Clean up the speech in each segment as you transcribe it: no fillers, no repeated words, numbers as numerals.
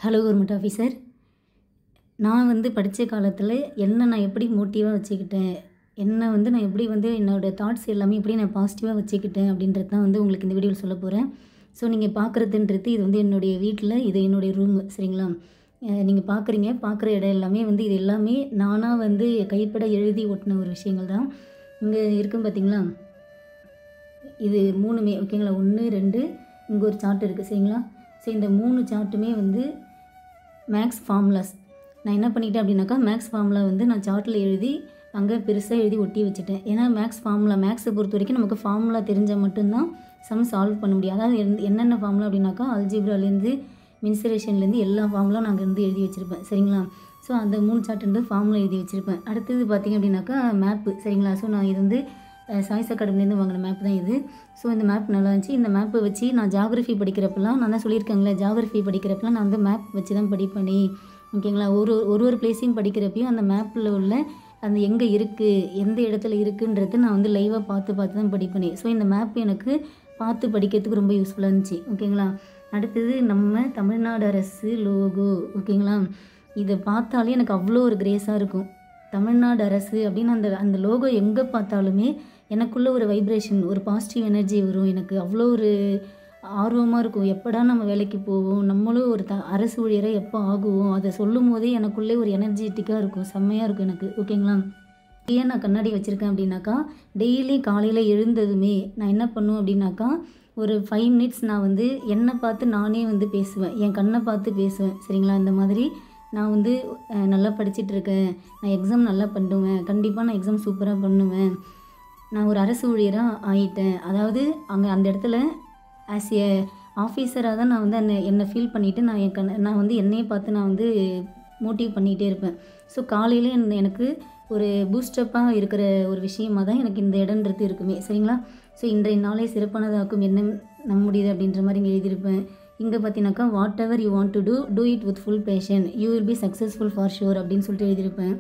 Hello government officer. நான் படித்த காலத்தில் நான் எப்படி மோட்டிவாக வச்சுக்கிட்டேன், நான் எப்படி என்னோடய தாட்ஸ் எல்லாமே எப்படி நான் பாசிட்டிவாக வச்சுக்கிட்டேன் அப்படின்றது தான் உங்களுக்கு இந்த வீடியோவில் சொல்ல போகிறேன். ஸோ நீங்கள் பார்க்குறதுன்றது இது என்னுடைய வீட்டில், இது என்னுடைய ரூமு, சரிங்களா? நீங்கள் பார்க்குற இடம் எல்லாமே இது எல்லாமே நானாக கைப்பட எழுதி ஓட்டின ஒரு விஷயங்கள் தான். இங்கே இருக்கும் பார்த்தீங்களா, இது 3மே ஓகேங்களா, 1 2 இங்கே ஒரு சார்ட் இருக்குது, சரிங்களா? ஸோ இந்த 3 சார்ட்டுமே மேக்ஸ் ஃபார்முலாஸ். நான் என்ன பண்ணிக்கிட்டேன் அப்படின்னாக்கா, மேக்ஸ் ஃபார்முலா நான் சார்ட்டில் எழுதி அங்கே பெருசாக எழுதி ஒட்டி வச்சுட்டேன். ஏன்னா மேக்ஸை பொறுத்த வரைக்கும் நமக்கு ஃபார்முலா தெரிஞ்சால் மட்டும்தான் சம் சால்வ் பண்ண முடியும். அதாவது என்னென்ன ஃபார்முலா அப்படின்னாக்கா, அல்ஜிப்ராலேருந்து மின்சுரேஷன்லேருந்து எல்லா ஃபார்முலாம் நாங்கள் எழுதி வச்சுருப்பேன், சரிங்களா? ஸோ அந்த 3 சார்ட்டு ஃபார்முலா எழுதி வச்சுருப்பேன். அடுத்தது பார்த்திங்க அப்படின்னாக்கா மேப்பு, சரிங்களா? ஸோ நான் இது சாய்ஸ் அகாடமிலேருந்து வாங்கின மேப் தான் இது. ஸோ இந்த மேப் நல்லா இருந்துச்சு. இந்த மேப்பை வச்சு நான் ஜாகிரஃபி படிக்கிறப்பெல்லாம் நான் தான் சொல்லியிருக்கேங்களே, ஜாகிரஃபி படிக்கிறப்பெல்லாம் நான் மேப் வச்சு தான் படிப்பேனே, ஓகேங்களா? ஒரு பிளேஸையும் படிக்கிறப்பையும் அந்த மேப்பில் உள்ள அந்த எங்கே இருக்குது, எந்த இடத்துல இருக்குன்றது நான் லைவாக பார்த்து தான் படிப்பேனே. ஸோ இந்த மேப் எனக்கு பார்த்து படிக்கிறதுக்கு ரொம்ப யூஸ்ஃபுல்லாக இருந்துச்சு, ஓகேங்களா? அடுத்தது நம்ம தமிழ்நாடு அரசு லோகோ, ஓகேங்களா? இதை பார்த்தாலே எனக்கு அவ்வளோ ஒரு கிரேஸாக இருக்கும். தமிழ்நாடு அரசு அப்படின்னு அந்த லோகோ எங்கே பார்த்தாலுமே எனக்குள்ளே ஒரு வைப்ரேஷன், ஒரு பாசிட்டிவ் எனர்ஜி வரும். எனக்கு அவ்வளோ ஒரு ஆர்வமாக இருக்கும். எப்படா நம்ம வேலைக்கு போவோம், நம்மளும் ஒரு அரசு ஊழியராக எப்போ ஆகுவோம், அதை சொல்லும் போதே எனக்குள்ளே ஒரு எனர்ஜெட்டிக்காக இருக்கும், செம்மையாக இருக்கும் எனக்கு, ஓகேங்களா? ஏன் நான் கண்ணாடி வச்சுருக்கேன் அப்படின்னாக்கா, டெய்லி காலையில் எழுந்ததுமே நான் என்ன பண்ணுவேன் அப்படின்னாக்கா, ஒரு 5 மினிட்ஸ் நான் என்னை பார்த்து நானே பேசுவேன், என் கண்ணை பார்த்து பேசுவேன், சரிங்களா? இந்த மாதிரி நான் நல்லா படிச்சிட்ருக்கேன், நான் எக்ஸாம் நல்லா பண்ணுவேன், கண்டிப்பாக நான் எக்ஸாம் சூப்பராக பண்ணுவேன், நான் ஒரு அரசு ஊழியராக ஆகிட்டேன். அதாவது அங்கே அந்த இடத்துல ஆஸ் ஏ ஆஃபீஸராக தான் நான் என்னை ஃபீல் பண்ணிவிட்டு நான் என்னையே பார்த்து நான் மோட்டிவ் பண்ணிகிட்டே இருப்பேன். ஸோ காலையில் எனக்கு ஒரு பூஸ்டப்பாக இருக்கிற ஒரு விஷயமாக தான் எனக்கு இந்த இடன்றது இருக்குமே, சரிங்களா? ஸோ இன்றைய நாளை சிறப்பானதாக்கும் என்ன நம்முடையது அப்படின்ற மாதிரி இங்கே எழுதியிருப்பேன். இங்கே பார்த்தீங்கன்னாக்கா, whatever you want to do it with full passion, you will be successful for sure அப்படின்னு சொல்லிட்டு எழுதியிருப்பேன்.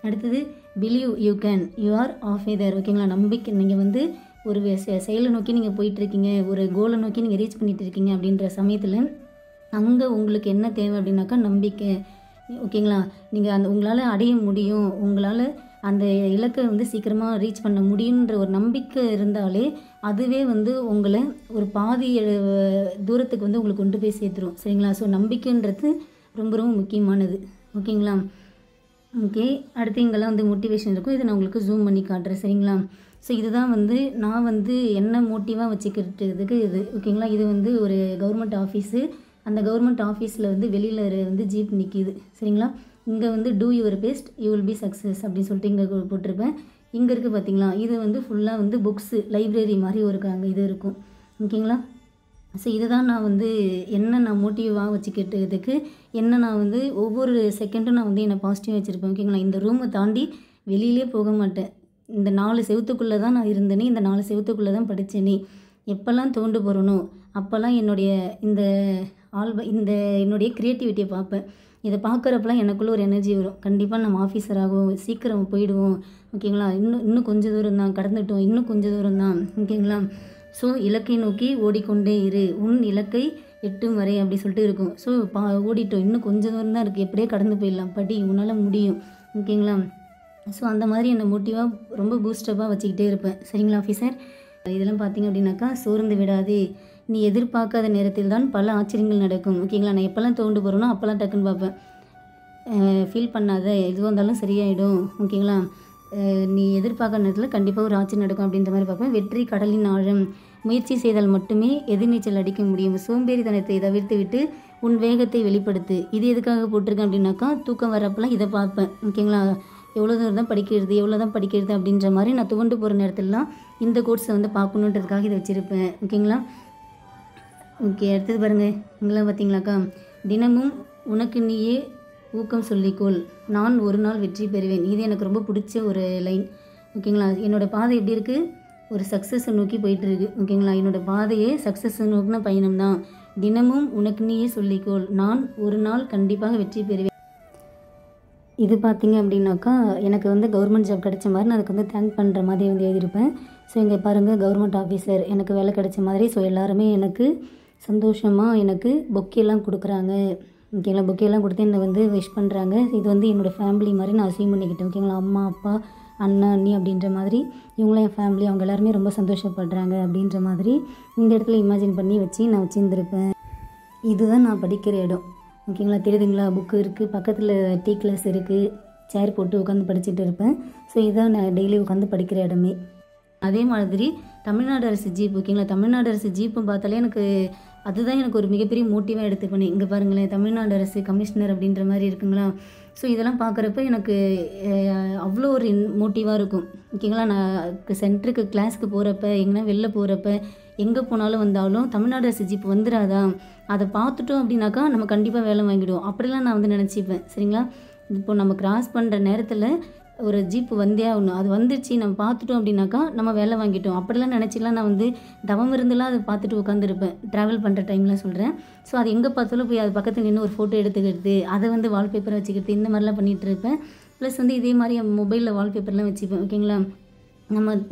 அடுத்தது believe you can, you are half there, ஓகேங்களா? நம்பிக்கை, நீங்கள் ஒரு செயலை நோக்கி நீங்கள் போயிட்டுருக்கீங்க, ஒரு கோலை நோக்கி நீங்கள் ரீச் பண்ணிகிட்டு இருக்கீங்க அப்படின்ற சமயத்தில் அங்கே உங்களுக்கு என்ன தேவை அப்படின்னாக்கா நம்பிக்கை, ஓகேங்களா? நீங்கள் உங்களால் அடைய முடியும், உங்களால் அந்த இலக்கை சீக்கிரமாக ரீச் பண்ண முடியுன்ற ஒரு நம்பிக்கை இருந்தாலே அதுவே உங்களை ஒரு பாதி தூரத்துக்கு உங்களுக்கு கொண்டு போய் சேர்த்துரும், சரிங்களா? ஸோ நம்பிக்கைன்றது ரொம்ப ரொம்ப முக்கியமானது, ஓகேங்களா? ஓகே, அடுத்து இங்கெல்லாம் மோட்டிவேஷன் இருக்கும். இதை நான் உங்களுக்கு ஜூம் பண்ணி காட்டுறேன், சரிங்களா? ஸோ இதுதான் நான் என்ன மோட்டிவாக வச்சுக்கிறதுக்கு இது, ஓகேங்களா? இது ஒரு கவர்மெண்ட் ஆஃபீஸு. அந்த கவர்மெண்ட் ஆஃபீஸில் வெளியில் ஜீப் நிற்கிது, சரிங்களா? இங்கே two your best, you will B success அப்படின்னு சொல்லிட்டு இங்கே போட்டிருப்பேன். இங்கே இருக்குது பார்த்தீங்களா, இது ஃபுல்லாக புக்ஸு லைப்ரரி மாதிரி அங்கே இது இருக்கும், ஓகேங்களா? ஸோ இதுதான் நான் நான் மோட்டிவாக வச்சுக்கிட்டதுக்கு நான் ஒவ்வொரு செகண்டும் நான் என்னை பாசிட்டிவாக வச்சுருப்பேன், ஓகேங்களா? இந்த ரூமை தாண்டி வெளியிலே போக மாட்டேன். இந்த 4 செவத்துக்குள்ளே தான் நான் இருந்தேனே, இந்த 4 செவத்துக்குள்ளே தான் படித்தேனே. எப்போல்லாம் தோண்டு போகிறனோ அப்போல்லாம் என்னுடைய என்னுடைய க்ரியேட்டிவிட்டியை பார்ப்பேன். இதை பார்க்குறப்பெல்லாம் எனக்குள்ளே ஒரு எனர்ஜி வரும். கண்டிப்பாக நம்ம ஆஃபீஸர் ஆகும், சீக்கிரம் போயிடுவோம், ஓகேங்களா? இன்னும் கொஞ்சம் தூரம் தான், கடந்துட்டோம், இன்னும் கொஞ்சம் தூரம் தான், ஓகேங்களா? ஸோ இலக்கை நோக்கி ஓடிக்கொண்டே இரு, உன் இலக்கை எட்டும் வரை அப்படி சொல்லிட்டு இருக்கும். ஸோ ஓடிட்டோம், இன்னும் கொஞ்சம் தூரம் தான் இருக்குது, எப்படியே கடந்து போயிடலாம், படி, உன்னால் முடியும், ஓகேங்களா? ஸோ அந்த மாதிரி என்னை மோட்டிவாக ரொம்ப பூஸ்டப்பாக வச்சுக்கிட்டே இருப்பேன், சரிங்களா ஆஃபீஸர்? இதெல்லாம் பார்த்திங்க அப்படின்னாக்கா, சோர்ந்து விடாதே, நீ எதிர்பார்க்காத நேரத்தில் தான் பல ஆச்சரியங்கள் நடக்கும், ஓகேங்களா? நான் எப்போல்லாம் தோண்டு போகிறேனோ அப்போல்லாம் டக்குன்னு பார்ப்பேன். ஃபீல் பண்ணாத, எதுவாக இருந்தாலும் சரியாயிடும், ஓகேங்களா? நீ எதிர்பார்க்குற நேரத்தில் கண்டிப்பாக ஒரு ஆச்சரியம் நடக்கும் அப்படின்ற மாதிரி பார்ப்பேன். வெற்றி கடலின் ஆழம், முயற்சி செய்தால் மட்டுமே எதிர்நீச்சல் அடிக்க முடியும், சோம்பேறித்தனத்தை தவிர்த்து விட்டு உன் வேகத்தை வெளிப்படுத்து. இது எதுக்காக போட்டிருக்கேன் அப்படின்னாக்கா, தூக்கம் வரப்பெல்லாம் இதை பார்ப்பேன், ஓகேங்களா? எவ்வளோ தூரம் தான் படிக்கிறது அப்படின்ற மாதிரி நான் துவண்டு போகிற நேரத்திலலாம் இந்த கோர்ஸை பார்க்கணுன்றதுக்காக இதை வச்சுருப்பேன், ஓகேங்களா? ஓகே, அடுத்தது பாருங்கள், இங்கெல்லாம் பார்த்தீங்களாக்கா, தினமும் உனக்கு நீயே ஊக்கம் சொல்லிக்கொள், நான் ஒரு நாள் வெற்றி பெறுவேன். இது எனக்கு ரொம்ப பிடிச்ச ஒரு லைன், ஓகேங்களா? என்னோடய பாதை எப்படி இருக்குது, ஒரு சக்ஸஸை நோக்கி போயிட்டுருக்கு, ஓகேங்களா? என்னோடய பாதையே சக்ஸஸை நோக்கின பயணம் தான். தினமும் உனக்கு நீயே சொல்லிக்கொள், நான் ஒரு நாள் கண்டிப்பாக வெற்றி பெறுவேன். இது பார்த்திங்க அப்படின்னாக்கா, எனக்கு கவர்மெண்ட் ஜாப் கிடைச்ச மாதிரி நான் அதுக்கு தேங்க் பண்ணுற மாதிரி எழுதியிருப்பேன். ஸோ இங்கே பாருங்கள், கவர்மெண்ட் ஆஃபீஸர், எனக்கு வேலை கிடைச்ச மாதிரி. ஸோ எல்லாருமே எனக்கு சந்தோஷமாக எனக்கு பொக்கெல்லாம் கொடுக்குறாங்க, ஓகேங்களா. பொக்கேலாம் கொடுத்து என்னை வந்து விஷ் பண்ணுறாங்க. இது வந்து என்னோடய ஃபேமிலி மாதிரி நான் அசீவ் பண்ணிக்கிட்டேன். ஓகேங்களா. அம்மா, அப்பா, அண்ணா, அண்ணி அப்படின்ற மாதிரி இவங்களாம் என் ஃபேமிலி, அவங்க எல்லாருமே ரொம்ப சந்தோஷப்படுறாங்க அப்படின்ற மாதிரி இந்த இடத்துல இமேஜின் பண்ணி வச்சு நான் வச்சுருந்துருப்பேன். இதுதான் நான் படிக்கிற இடம். ஓகேங்களா. தெரியுதுங்களா. புக்கு இருக்குது, பக்கத்தில் டீ கிளாஸ் இருக்குது, சேர் போட்டு உட்காந்து படிச்சுட்டு இருப்பேன். ஸோ இதுதான் நான் டெய்லி உட்காந்து படிக்கிற இடமே. அதே மாதிரி தமிழ்நாடு அரசு ஜீப். ஓகேங்களா. தமிழ்நாடு அரசு ஜீப்பும் பார்த்தாலே எனக்கு அதுதான் எனக்கு ஒரு மிகப்பெரிய மோட்டிவாக எடுத்துக்கணும். இங்கே பாருங்களேன், தமிழ்நாடு அரசு கமிஷனர் அப்படின்ற மாதிரி இருக்குங்களா. ஸோ இதெல்லாம் பார்க்குறப்ப எனக்கு அவ்வளோ ஒரு மோட்டிவாக இருக்கும். ஓகேங்களா. நான் சென்டருக்கு கிளாஸுக்கு போகிறப்ப, எங்கன்னா வெளில போகிறப்ப, எங்கே போனாலும் வந்தாலும் தமிழ்நாடு அரசு ஜீப் வந்துடாதா, அதை பார்த்துட்டோம் அப்படின்னாக்கா நம்ம கண்டிப்பாக வேலை வாங்கிடுவோம். அப்படிலாம் நான் வந்து நினச்சிப்பேன். சரிங்களா. இப்போ நம்ம கிராஸ் பண்ணுற நேரத்தில் ஒரு ஜீப்பு வந்தே ஆகணும். அது வந்துச்சு, நம்ம பார்த்துட்டோம் அப்படின்னாக்கா நம்ம வேலை வாங்கிட்டோம். அப்படிலாம் நினச்சிலாம் நான் வந்து தவம் இருந்துலாம் அதை பார்த்துட்டு உட்காந்துருப்பேன். ட்ராவல் பண்ணுற டைமில் சொல்கிறேன். ஸோ அது எங்கே பார்த்தாலும் போய் அது பக்கத்தில் நின்று ஒரு ஃபோட்டோ எடுத்துக்கிட்டு அதை வந்து வால்பேப்பரை வச்சுக்கிட்டு இந்த மாதிரிலாம் பண்ணிகிட்டு இருப்பேன். ப்ளஸ் வந்து இதே மாதிரி என் மொபைலில் வால்பேப்பர்லாம் வச்சுப்பேன். ஓகேங்களா.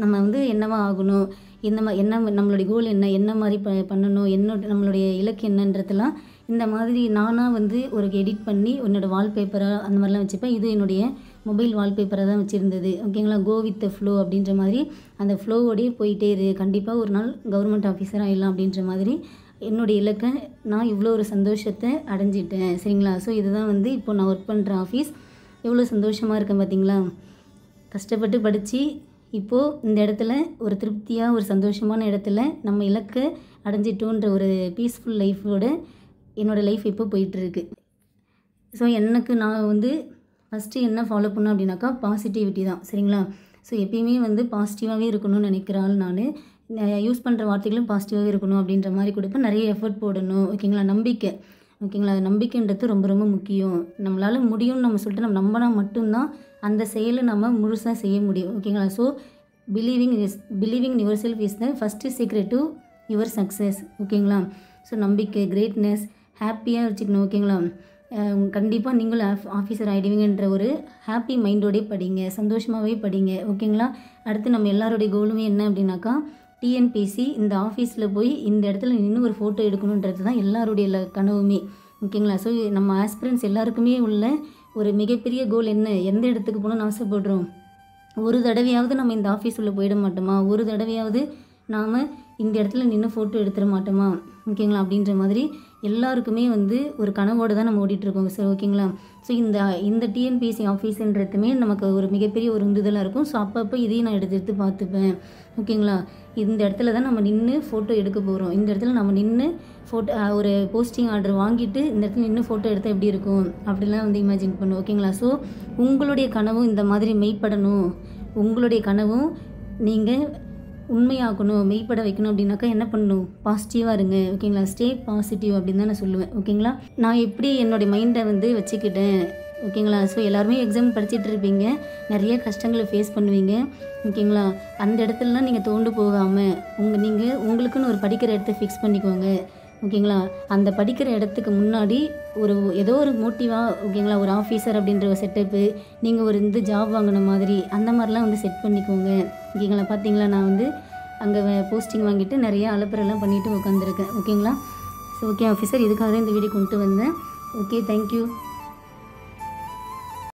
நம்ம வந்து என்னவா ஆகணும், என்ன நம்மளுடைய கோல் என்ன மாதிரி பண்ணணும், நம்மளுடைய இலக்கு என்னன்றதெல்லாம் இந்த மாதிரி நானாக வந்து ஒரு எடிட் பண்ணி என்னோடய வால்பேப்பராக அந்த மாதிரிலாம் வச்சுப்பேன். இது என்னுடைய மொபைல் வால்பேப்பராக தான் வச்சுருந்தது. ஓகேங்களா. கோ வித் த ஃப்ளோ அப்படின்ற மாதிரி அந்த ஃப்ளோவோடையே போயிட்டே இரு, கண்டிப்பாக ஒரு நாள் கவர்மெண்ட் ஆஃபீஸர் ஆகிடலாம் அப்படின்ற மாதிரி என்னுடைய இலக்கை நான் இவ்வளோ ஒரு சந்தோஷத்தை அடைஞ்சிட்டேன். சரிங்களா. ஸோ இதுதான் வந்து இப்போ நான் ஒர்க் பண்ணுற ஆஃபீஸ். எவ்வளோ சந்தோஷமாக இருக்கேன் பார்த்தீங்களா. கஷ்டப்பட்டு படித்து இப்போது இந்த இடத்துல ஒரு திருப்தியாக ஒரு சந்தோஷமான இடத்துல நம்ம இலக்கை அடைஞ்சிட்டோன்ற ஒரு பீஸ்ஃபுல் லைஃபோட என்னோடய லைஃப் இப்போ போயிட்டுருக்கு. ஸோ எனக்கு நான் வந்து ஃபஸ்ட்டு என்ன ஃபாலோ பண்ணேன் அப்படின்னாக்கா பாசிட்டிவிட்டி தான். சரிங்களா. ஸோ எப்பயுமே வந்து பாசிட்டிவாகவே இருக்கணும்னு நினைக்கிற ஆள் நான். யூஸ் பண்ணுற வார்த்தைகளும் பாசிட்டிவாகவே இருக்கணும் அப்படின்ற மாதிரி கொடுப்பேன். நிறைய எஃபர்ட் போடணும். ஓகேங்களா. நம்பிக்கை. ஓகேங்களா. நம்பிக்கைன்றது ரொம்ப ரொம்ப முக்கியம். நம்மளால் முடியும்னு நம்ம சொல்லிட்டு நம்ம நம்பினா மட்டும்தான் அந்த செயலை நம்ம முழுசாக செய்ய முடியும். ஓகேங்களா. So believing your self is the first secret to your success. ஓகேங்களா. ஸோ நம்பிக்கை, கிரேட்னஸ், ஹாப்பியாக வச்சுக்கணும். ஓகேங்களா. கண்டிப்பாக நீங்களும் ஆஃபீஸர் ஆகிடுவீங்கன்ற ஒரு ஹாப்பி மைண்டோடே படிங்க, சந்தோஷமாகவே படிங்க. ஓகேங்களா. அடுத்து நம்ம எல்லாருடைய கோலுமே என்ன அப்படின்னாக்கா டிஎன்பிசி இந்த ஆஃபீஸில் போய் இந்த இடத்துல நின்று ஒரு ஃபோட்டோ எடுக்கணுன்றது தான் எல்லாருடைய கனவுமே. ஓகேங்களா. ஸோ நம்ம ஆஸ்பிரன்ஸ் எல்லாருக்குமே உள்ள ஒரு மிகப்பெரிய கோல் என்ன, எந்த இடத்துக்கு போகணும்னு ஆசைப்படுறோம். ஒரு தடவையாவது நம்ம இந்த ஆஃபீஸ் உள்ளே போயிட மாட்டோமா, ஒரு தடவையாவது நாம் இந்த இடத்துல நின்று ஃபோட்டோ எடுத்துட மாட்டோமா. ஓகேங்களா. அப்படின்ற மாதிரி எல்லாருக்குமே வந்து ஒரு கனவோடு தான் நம்ம ஓடிட்டுருக்கோம். சரி. ஓகேங்களா. ஸோ இந்த டிஎன்பிஎஸ்சி ஆஃபீஸுன்றதுமே நமக்கு ஒரு மிகப்பெரிய ஒரு உந்துதலாக இருக்கும். ஸோ அப்பப்போ இதையும் நான் எடுத்து பார்த்துப்பேன். ஓகேங்களா. இந்த இடத்துல தான் நம்ம நின்று ஃபோட்டோ எடுக்க போகிறோம். இந்த இடத்துல நம்ம நின்று ஃபோட்டோ ஒரு போஸ்டிங் ஆர்டர் வாங்கிட்டு இந்த இடத்துல நின்று ஃபோட்டோ எடுத்தால் எப்படி இருக்கும் அப்படிலாம் வந்து இமேஜின் பண்ணுவோம். ஓகேங்களா. ஸோ உங்களுடைய கனவும் இந்த மாதிரி மெய்ப்படணும், உங்களுடைய கனவும் நீங்கள் உண்மையாக்கணும், மெய்ப்பட வைக்கணும் அப்படின்னாக்கா என்ன பண்ணணும், பாசிட்டிவாக இருங்க. ஓகேங்களா. ஸ்டே பாசிட்டிவ் அப்படின்னு தான் நான் சொல்லுவேன். ஓகேங்களா. நான் எப்படி என்னுடைய மைண்டை வந்து வச்சுக்கிட்டேன். ஓகேங்களா. ஸோ எல்லாருமே எக்ஸாம் படிச்சுட்டு இருப்பீங்க, நிறைய கஷ்டங்களை ஃபேஸ் பண்ணுவீங்க. ஓகேங்களா. அந்த இடத்துலலாம் நீங்கள் தோண்டு போகாமல் நீங்கள் உங்களுக்குன்னு ஒரு படிக்கிற இடத்த ஃபிக்ஸ் பண்ணிக்கோங்க. ஓகேங்களா. அந்த படிக்கிற இடத்துக்கு முன்னாடி ஏதோ ஒரு மோட்டிவாக, ஓகேங்களா, ஒரு ஆஃபீஸர் அப்படின்ற ஒரு செட்டப்பு, நீங்கள் ஒரு ஜாப் வாங்கின மாதிரி அந்த மாதிரிலாம் வந்து செட் பண்ணிக்கோங்க. ஓகேங்களா. பார்த்தீங்களா, நான் வந்து அங்கே போஸ்டிங் வாங்கிட்டு நிறைய அலப்பறைலாம் பண்ணிவிட்டு உட்காந்துருக்கேன். ஓகேங்களா. ஸோ ஓகே ஆஃபீஸர், இதுக்காக தான் இந்த வீடியோ கொண்டு வந்தேன். Okay, thank you.